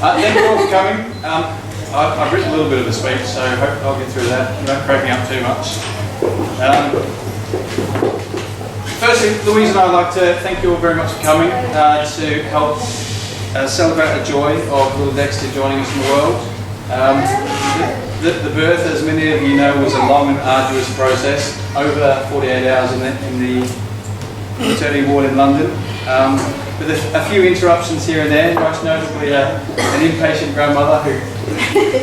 Thank you all for coming. I've written a little bit of a speech, so I hope I'll get through that. You won't crack me up too much. Firstly, Louise and I would like to thank you all very much for coming to help celebrate the joy of little Dexter joining us in the world. The birth, as many of you know, was a long and arduous process, over 48 hours in the maternity ward in London, with a few interruptions here and there, most notably an impatient grandmother who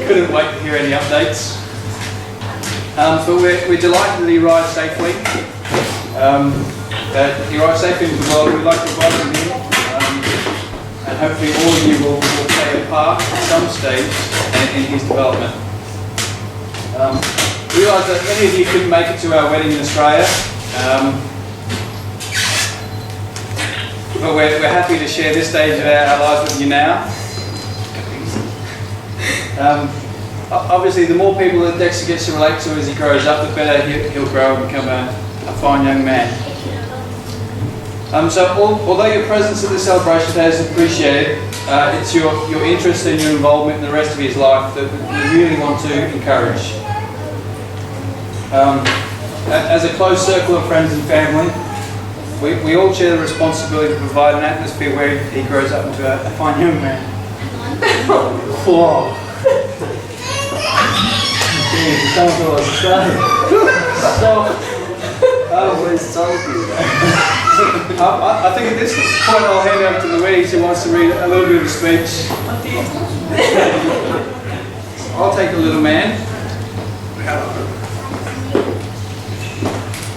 couldn't wait to hear any updates. But we're delighted that he arrived safely. He arrived safely into the world. We'd like to welcome him, and hopefully all of you will play a part at some stage in his development. We realise that many of you couldn't make it to our wedding in Australia, but we're happy to share this stage of our lives with you now. Obviously, the more people that Dexter gets to relate to as he grows up, the better he'll grow and become a fine young man. So although your presence at the celebration today is appreciated, it's your interest and your involvement in the rest of his life that we really want to encourage. As a close circle of friends and family, we all share the responsibility to provide an atmosphere where he grows up into a fine young man. Whoa. Jeez, sounds like Australian. We're salty. I think at this point I'll hand over to Louise, who wants to read a little bit of a speech. I'll take the little man.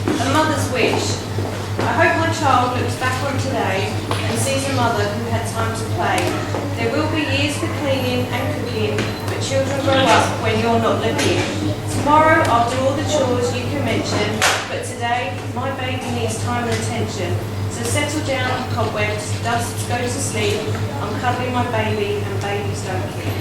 A mother's wish. I hope my child looks back on today and sees a mother who had time to play. There will be years for cleaning and cooking, but children grow up when you're not living. Tomorrow I'll do all the chores you can mention, but today my baby needs time and attention. So settle down, cobwebs, dust, go to sleep. I'm cuddling my baby and babies don't care.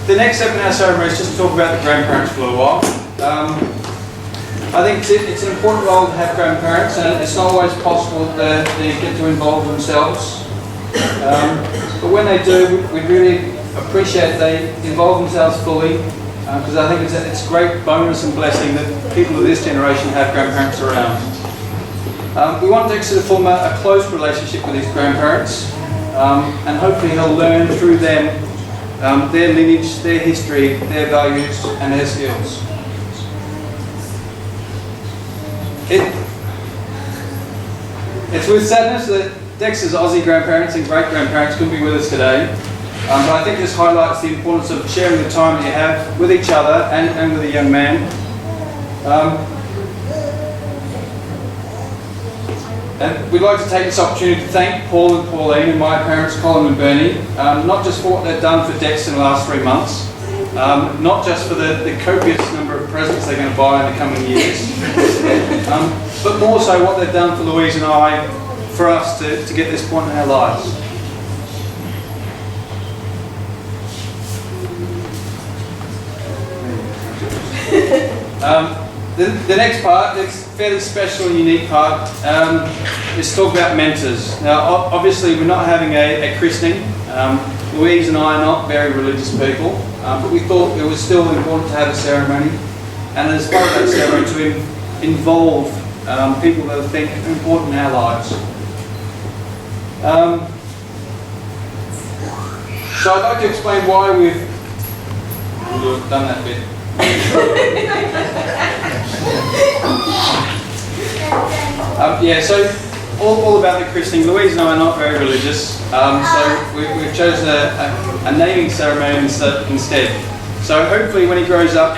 The next step in our ceremony is just to talk about the grandparents for a little while. I think it's an important role to have grandparents, and it's not always possible that they get to involve themselves. But when they do, we really appreciate they involve themselves fully, because I think it's a great bonus and blessing that people of this generation have grandparents around. We want Dexter to form a close relationship with his grandparents, and hopefully he'll learn through them their lineage, their history, their values and their skills. It's with sadness that Dexter's Aussie grandparents and great-grandparents couldn't be with us today, but I think this highlights the importance of sharing the time that you have with each other and with a young man. And we'd like to take this opportunity to thank Paul and Pauline and my parents, Colin and Bernie, not just for what they've done for Dexter in the last 3 months, not just for the copious number of presents they're going to buy in the coming years, but more so what they've done for Louise and I, for us to get this point in our lives. The next part, it's a fairly special and unique part, is to talk about mentors. Now, obviously we're not having a christening. Louise and I are not very religious people, but we thought it was still important to have a ceremony, and as part of that ceremony to involve people that I think are important in our lives. So I'd like to explain why we've done that bit. So all about the christening. Louise and I are not very religious, so we've chosen a naming ceremony instead. So hopefully when he grows up,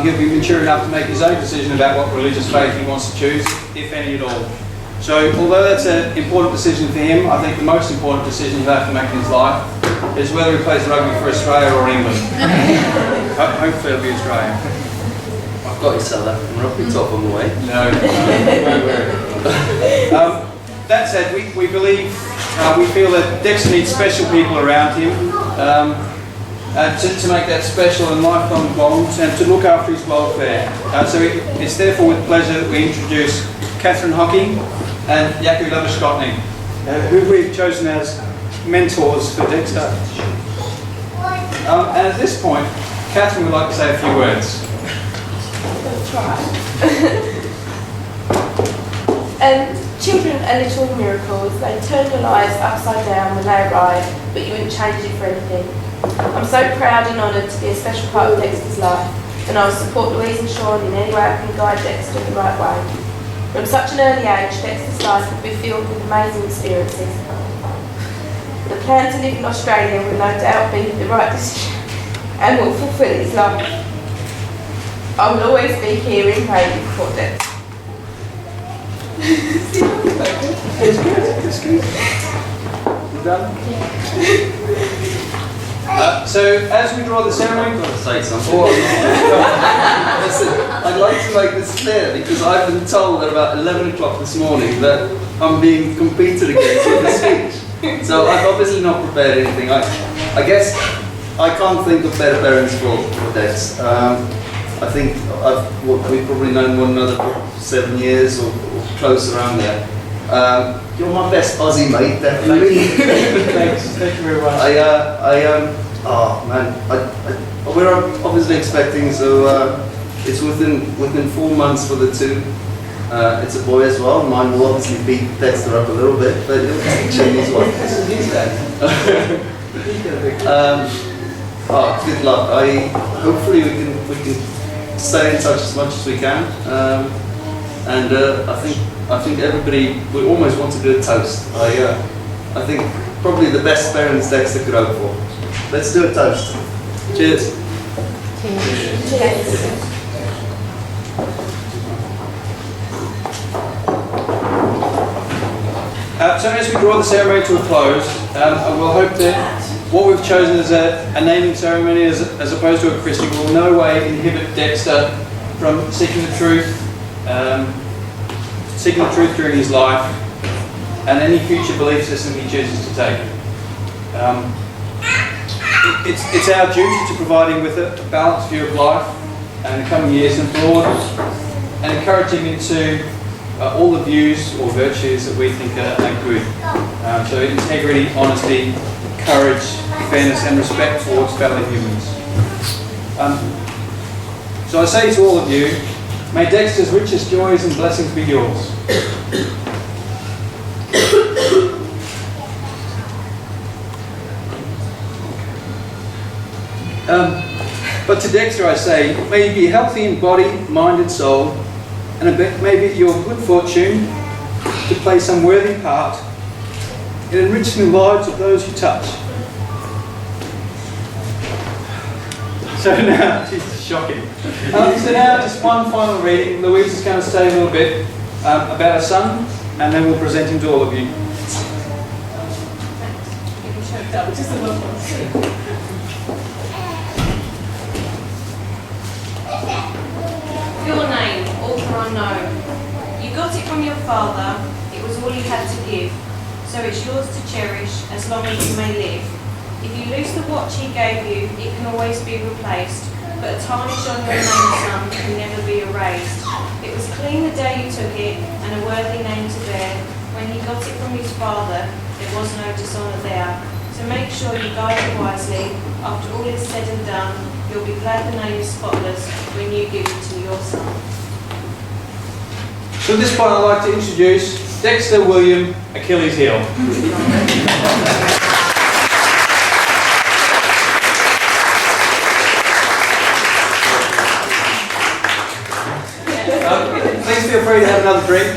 he'll be mature enough to make his own decision about what religious faith he wants to choose, if any at all. So although that's an important decision for him, I think the most important decision he'll have to make in his life is whether he plays rugby for Australia or England. Hopefully it'll be Australia. I've got your South African rugby top on the way. No, don't worry. That said, we believe, we feel that Dexter needs special people around him. to make that special and lifelong bond and to look after his welfare. It's therefore with pleasure that we introduce Catherine Hocking and Jaco Laberskotning, who we've chosen as mentors for Dexter. And at this point, Catherine would like to say a few words. Children are little miracles. They turn your lives upside down when they arrive, but you wouldn't change it for anything. I'm so proud and honoured to be a special part of Dexter's life, and I will support Louise and Sean in any way I can guide Dexter the right way. From such an early age, Dexter's life will be filled with amazing experiences. The plan to live in Australia will no doubt be the right decision and will fulfil his life. I will always be here in praying for Dexter. It's good. You done? So as we draw the ceremony, I've got to say something. oh, Listen, I'd like to make this clear because I've been told at about 11 o'clock this morning that I'm being competed against with a speech. So I've obviously not prepared anything. I guess I can't think of better parents for Dex. I think we've probably known one another for 7 years or close around there. You're my best Aussie mate, definitely. thanks. Thank you very much. Oh man, we're obviously expecting, so it's within 4 months for the two. It's a boy as well. Mine will obviously beat Dexter up a little bit, but he'll teach him as well. This is his dad. He's got a big Good luck. Hopefully we can stay in touch as much as we can. And I think everybody would almost want to do a toast. I think probably the best parents Dexter could hope for. Let's do a toast. Cheers. So as we draw the ceremony to a close, I will hope that what we've chosen as a naming ceremony as opposed to a christening will in no way inhibit Dexter from seeking the truth during his life and any future belief system he chooses to take. It's our duty to provide him with a balanced view of life and the coming years and forward, and encourage him into all the views or virtues that we think are good. So integrity, honesty, courage, fairness and respect towards fellow humans. So I say to all of you, may Dexter's richest joys and blessings be yours. But to Dexter I say, may you be healthy in body, mind and soul, and may it be your good fortune to play some worthy part in enriching the lives of those you touch. So now, it's shocking. So now just one final reading. Louise is going to say a little bit about her son, and then we'll present him to all of you. Your name, author unknown. You got it from your father, it was all he had to give, so it's yours to cherish as long as you may live. If you lose the watch he gave you, it can always be replaced, but a tarnish on your name, son, can never be erased. It was clean the day you took it, and a worthy name to bear. When he got it from his father, there was no dishonour there. So make sure you guide it wisely. After all is said and done, you'll be glad the name is spotless when you give it to your son. So at this point I'd like to introduce Dexter William Achilles Heel. Please feel free to have another drink.